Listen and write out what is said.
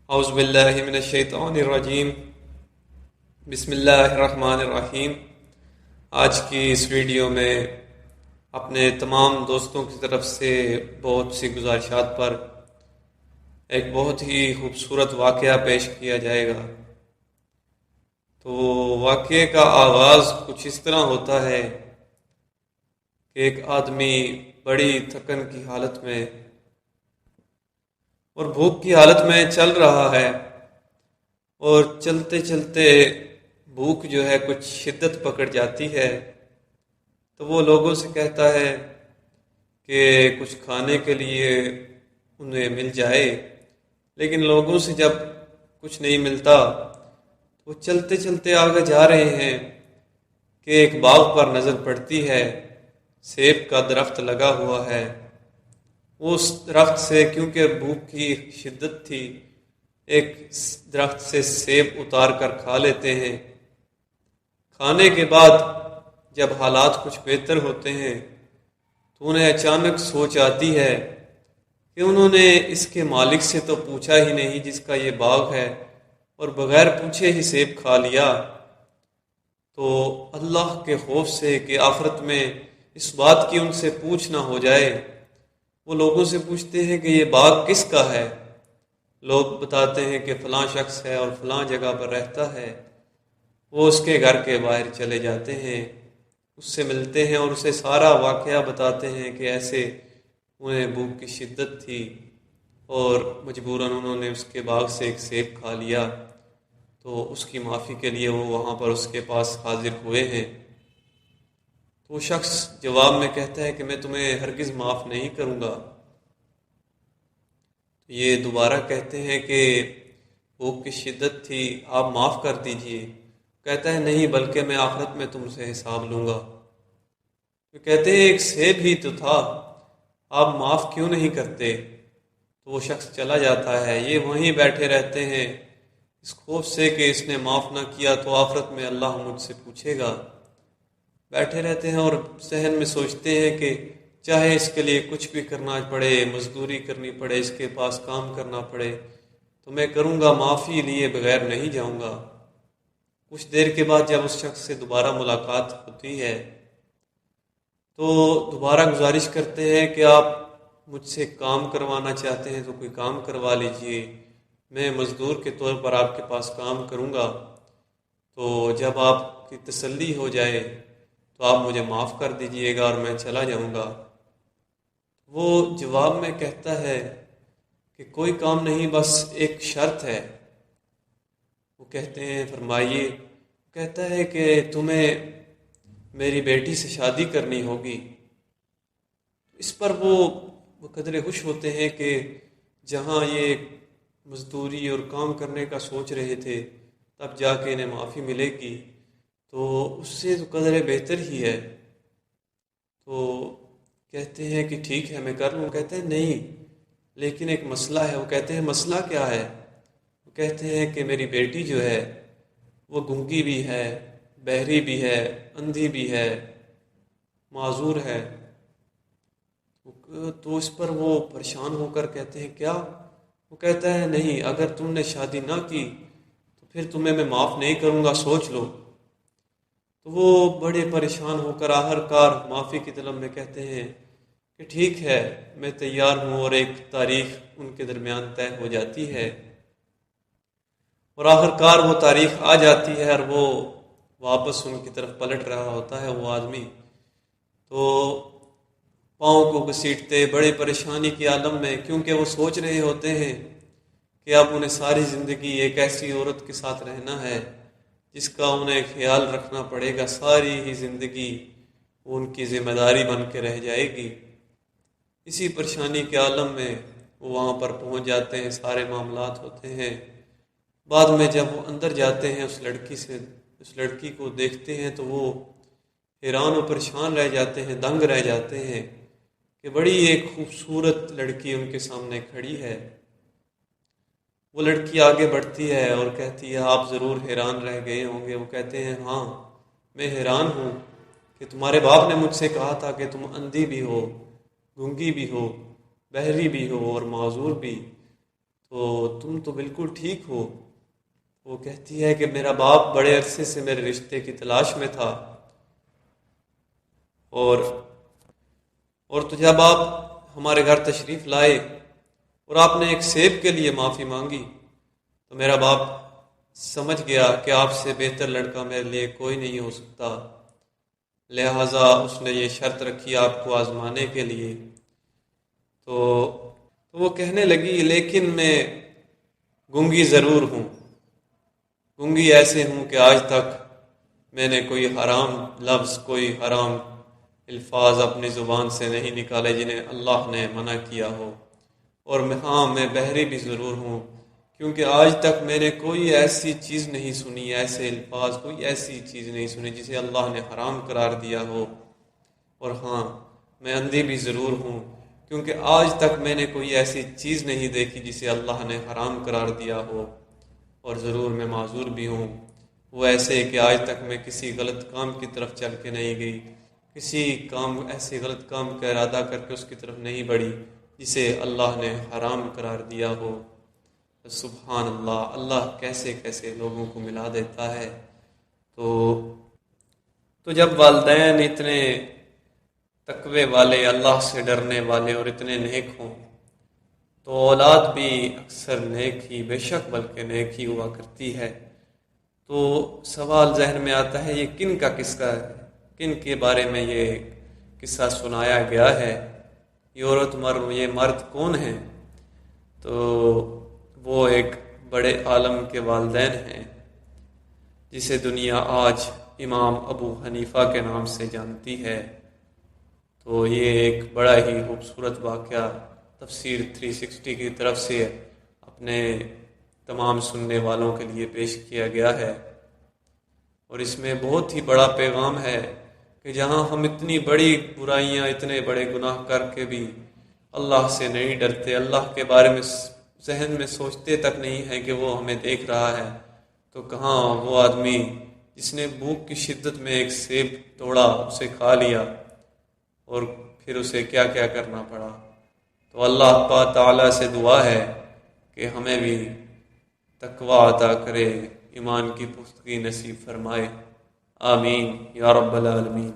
اعوذ باللہ من الشیطان الرجیم، بسم اللہ الرحمن الرحیم۔ آج کی اس ویڈیو میں اپنے تمام دوستوں کی طرف سے بہت سی گزارشات پر ایک بہت ہی خوبصورت واقعہ پیش کیا جائے گا۔ تو واقعے کا آغاز کچھ اس طرح ہوتا ہے کہ ایک آدمی بڑی تھکن کی حالت میں اور بھوک کی حالت میں چل رہا ہے، اور چلتے چلتے بھوک جو ہے کچھ شدت پکڑ جاتی ہے، تو وہ لوگوں سے کہتا ہے کہ کچھ کھانے کے لیے انہیں مل جائے، لیکن لوگوں سے جب کچھ نہیں ملتا تو وہ چلتے چلتے آگے جا رہے ہیں کہ ایک باغ پر نظر پڑتی ہے، سیب کا درخت لگا ہوا ہے۔ وہ اس درخت سے، کیونکہ بھوک کی شدت تھی، ایک درخت سے سیب اتار کر کھا لیتے ہیں۔ کھانے کے بعد جب حالات کچھ بہتر ہوتے ہیں تو انہیں اچانک سوچ آتی ہے کہ انہوں نے اس کے مالک سے تو پوچھا ہی نہیں جس کا یہ باغ ہے، اور بغیر پوچھے ہی سیب کھا لیا۔ تو اللہ کے خوف سے کہ آخرت میں اس بات کی ان سے پوچھ نہ ہو جائے، وہ لوگوں سے پوچھتے ہیں کہ یہ باغ کس کا ہے۔ لوگ بتاتے ہیں کہ فلاں شخص ہے اور فلاں جگہ پر رہتا ہے۔ وہ اس کے گھر کے باہر چلے جاتے ہیں، اس سے ملتے ہیں اور اسے سارا واقعہ بتاتے ہیں کہ ایسے انہیں بھوک کی شدت تھی اور مجبوراً انہوں نے اس کے باغ سے ایک سیب کھا لیا، تو اس کی معافی کے لیے وہ وہاں پر اس کے پاس حاضر ہوئے ہیں۔ تو وہ شخص جواب میں کہتا ہے کہ میں تمہیں ہرگز معاف نہیں کروں گا۔ یہ دوبارہ کہتے ہیں کہ بھوک کی شدت تھی، آپ معاف کر دیجئے۔ کہتا ہے نہیں، بلکہ میں آخرت میں تم سے حساب لوں گا۔ وہ کہتے ہیں ایک سیب ہی تو تھا، آپ معاف کیوں نہیں کرتے؟ تو وہ شخص چلا جاتا ہے۔ یہ وہیں بیٹھے رہتے ہیں اس خوف سے کہ اس نے معاف نہ کیا تو آخرت میں اللہ مجھ سے پوچھے گا۔ بیٹھے رہتے ہیں اور ذہن میں سوچتے ہیں کہ چاہے اس کے لیے کچھ بھی کرنا پڑے، مزدوری کرنی پڑے، اس کے پاس کام کرنا پڑے، تو میں کروں گا، معافی لیے بغیر نہیں جاؤں گا۔ کچھ دیر کے بعد جب اس شخص سے دوبارہ ملاقات ہوتی ہے تو دوبارہ گزارش کرتے ہیں کہ آپ مجھ سے کام کروانا چاہتے ہیں تو کوئی کام کروا لیجئے، میں مزدور کے طور پر آپ کے پاس کام کروں گا، تو جب آپ کی تسلی ہو جائے تو آپ مجھے معاف کر دیجئے گا اور میں چلا جاؤں گا۔ وہ جواب میں کہتا ہے کہ کوئی کام نہیں، بس ایک شرط ہے۔ وہ کہتے ہیں فرمائیے۔ کہتا ہے کہ تمہیں میری بیٹی سے شادی کرنی ہوگی۔ اس پر وہ قدرے خوش ہوتے ہیں کہ جہاں یہ مزدوری اور کام کرنے کا سوچ رہے تھے تب جا کے انہیں معافی ملے گی، تو اس سے تو قدرے بہتر ہی ہے۔ تو کہتے ہیں کہ ٹھیک ہے میں کر لوں۔ کہتے ہیں نہیں، لیکن ایک مسئلہ ہے۔ وہ کہتے ہیں مسئلہ کیا ہے؟ وہ کہتے ہیں کہ میری بیٹی جو ہے وہ گنگی بھی ہے، بہری بھی ہے، اندھی بھی ہے، معذور ہے۔ تو اس پر وہ پریشان ہو کر کہتے ہیں کیا؟ وہ کہتا ہے نہیں، اگر تم نے شادی نہ کی تو پھر تمہیں میں معاف نہیں کروں گا، سوچ لو۔ تو وہ بڑے پریشان ہو کر آخر کار معافی کی طلب میں کہتے ہیں کہ ٹھیک ہے میں تیار ہوں، اور ایک تاریخ ان کے درمیان طے ہو جاتی ہے، اور آخر کار وہ تاریخ آ جاتی ہے اور وہ واپس ان کی طرف پلٹ رہا ہوتا ہے وہ آدمی۔ تو پاؤں کو گھسیٹتے بڑے پریشانی کی عالم میں، کیونکہ وہ سوچ رہے ہوتے ہیں کہ اب انہیں ساری زندگی ایک ایسی عورت کے ساتھ رہنا ہے جس کا انہیں خیال رکھنا پڑے گا، ساری ہی زندگی ان کی ذمہ داری بن کے رہ جائے گی۔ اسی پریشانی کے عالم میں وہ وہاں پر پہنچ جاتے ہیں، سارے معاملات ہوتے ہیں۔ بعد میں جب وہ اندر جاتے ہیں اس لڑکی کو دیکھتے ہیں تو وہ حیران و پریشان رہ جاتے ہیں، دنگ رہ جاتے ہیں کہ بڑی ایک خوبصورت لڑکی ان کے سامنے کھڑی ہے۔ وہ لڑکی آگے بڑھتی ہے اور کہتی ہے آپ ضرور حیران رہ گئے ہوں گے۔ وہ کہتے ہیں ہاں میں حیران ہوں کہ تمہارے باپ نے مجھ سے کہا تھا کہ تم اندھی بھی ہو، گونگی بھی ہو، بہری بھی ہو اور معذور بھی، تو تم تو بالکل ٹھیک ہو۔ وہ کہتی ہے کہ میرا باپ بڑے عرصے سے میرے رشتے کی تلاش میں تھا، اور تو جب آپ ہمارے گھر تشریف لائے اور آپ نے ایک سیب کے لیے معافی مانگی تو میرا باپ سمجھ گیا کہ آپ سے بہتر لڑکا میرے لیے کوئی نہیں ہو سکتا، لہٰذا اس نے یہ شرط رکھی آپ کو آزمانے کے لیے۔ تو وہ کہنے لگی لیکن میں گنگی ضرور ہوں، گنگی ایسے ہوں کہ آج تک میں نے کوئی حرام لفظ، کوئی حرام الفاظ اپنی زبان سے نہیں نکالے جنہیں اللہ نے منع کیا ہو، اور میں بحری بھی ضرور ہوں، کیونکہ آج تک میں نے کوئی ایسی چیز نہیں سنی، ایسے الفاظ، کوئی ایسی چیز نہیں سنی جسے اللہ نے حرام قرار دیا ہو۔ اور ہاں، میں اندھی بھی ضرور ہوں، کیونکہ آج تک میں نے کوئی ایسی چیز نہیں دیکھی جسے اللہ نے حرام قرار دیا ہو، اور ضرور میں معذور بھی ہوں، وہ ایسے کہ آج تک میں کسی غلط کام کی طرف چل کے نہیں گئی، کسی ایسے غلط کام کا ارادہ کر کے اس کی طرف نہیں بڑھی جسے اللہ نے حرام قرار دیا ہو۔ سبحان اللہ، اللہ کیسے کیسے لوگوں کو ملا دیتا ہے۔ تو جب والدین اتنے تقوی والے، اللہ سے ڈرنے والے اور اتنے نیک ہوں تو اولاد بھی اکثر نیک ہی، بے شک بلکہ نیک ہی ہوا کرتی ہے۔ تو سوال ذہن میں آتا ہے، یہ کن کا قصہ ہے، کن کے بارے میں یہ قصہ سنایا گیا ہے، یہ عورت یہ مرد کون ہیں؟ تو وہ ایک بڑے عالم کے والدین ہیں جسے دنیا آج امام ابو حنیفہ کے نام سے جانتی ہے۔ تو یہ ایک بڑا ہی خوبصورت واقعہ تفسیر 360 کی طرف سے اپنے تمام سننے والوں کے لیے پیش کیا گیا ہے، اور اس میں بہت ہی بڑا پیغام ہے کہ جہاں ہم اتنی بڑی برائیاں، اتنے بڑے گناہ کر کے بھی اللہ سے نہیں ڈرتے، اللہ کے بارے میں ذہن میں سوچتے تک نہیں ہے کہ وہ ہمیں دیکھ رہا ہے، تو کہاں وہ آدمی جس نے بھوک کی شدت میں ایک سیب توڑا، اسے کھا لیا، اور پھر اسے کیا کیا کرنا پڑا۔ تو اللہ تعالیٰ سے دعا ہے کہ ہمیں بھی تقوی عطا کرے، ایمان کی پختگی نصیب فرمائے، آمین یا رب العالمین۔